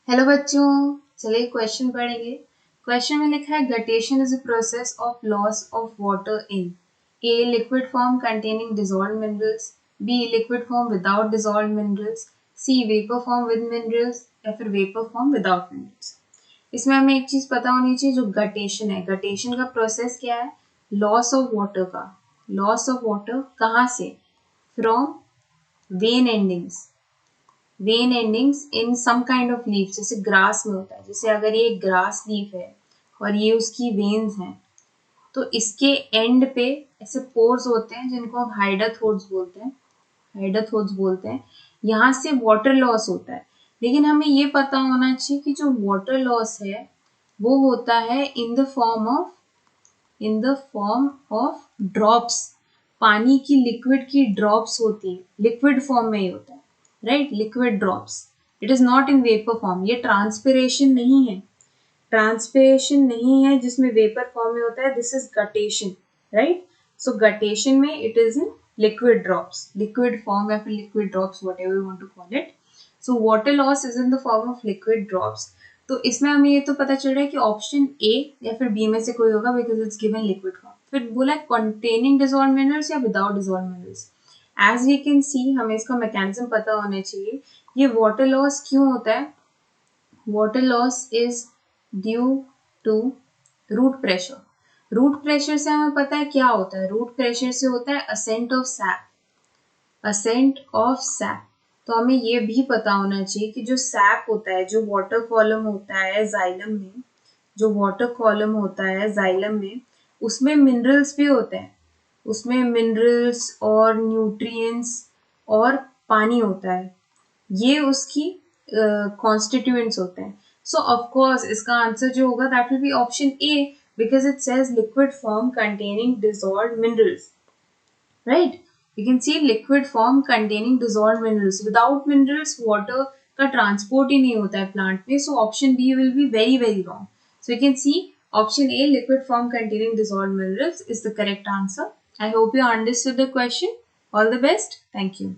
Hello बच्चों, चलिए question पढ़ेंगे। क्वेश्चन में लिखा है guttation is a process of loss of water in A liquid form containing dissolved minerals, B liquid form without dissolved minerals, C vapour form with minerals या फिर vapour form without minerals. इसमें हमें एक चीज पता होनी चाहिए, जो गटेशन है, गटेशन का प्रोसेस क्या है? लॉस ऑफ वाटर का। लॉस ऑफ वाटर कहाँ से? From vein endings. Vein endings in some kind of leaf, जैसे ग्रास में होता है। जैसे अगर ये ग्रास लीफ है और ये उसकी वेन्स हैं, तो इसके एंड पे ऐसे पोर्स होते हैं जिनको हम हाइडाथोड्स बोलते हैं। हाइडाथोड्स बोलते हैं। यहाँ से वाटर लॉस होता है। लेकिन हमें ये पता होना चाहिए कि जो वाटर लॉस है वो होता है इन द फॉर्म ऑफ ड्रॉप्स। पानी की लिक्विड की ड्रॉप्स होती है, लिक्विड फॉर्म में ही होता है, right? Liquid drops. It is not in vapour form. ये ट्रांसपिरेशन नहीं है। ट्रांसपिरेशन नहीं है जिसमें वेपर फॉर्म में होता है। This is guttation, right? So guttation में it is in liquid drops, liquid form या फिर liquid drops, whatever you want to call it. So water loss is in the form of liquid drops. तो इसमें हमें ये तो पता चल रहा है कि ऑप्शन ए या फिर बी में से कोई होगा, because it's given liquid form. फिर बोला कंटेनिंग डिसॉल्व्ड मिनरल्स या without dissolved minerals. As we can see, हमें इसका मैकेनिज्म पता होना चाहिए। ये वाटर लॉस क्यों होता है? Water loss is due to root pressure. Root pressure से हमें पता है क्या होता है। रूट प्रेशर से होता है ascent of sap. Ascent of sap. तो हमें ये भी पता होना चाहिए कि जो सैप होता है, जो वाटर कॉलम होता है जाइलम में, जो वाटर कॉलम होता है जाइलम में, उसमें मिनरल्स भी होते हैं। उसमें मिनरल्स और न्यूट्रिएंट्स और पानी होता है। ये उसकी कॉन्स्टिट्यूएंट्स होते हैं। सो ऑफ कोर्स इसका आंसर जो होगा that will be option A, because it says liquid form containing dissolved minerals, right? You can see liquid form containing dissolved minerals. Without minerals, water का transport ही नहीं होता है plant में. So option B will be very very wrong. So you can see option A, liquid form containing dissolved minerals, is the correct answer. I hope you understood the question. All the best. Thank you.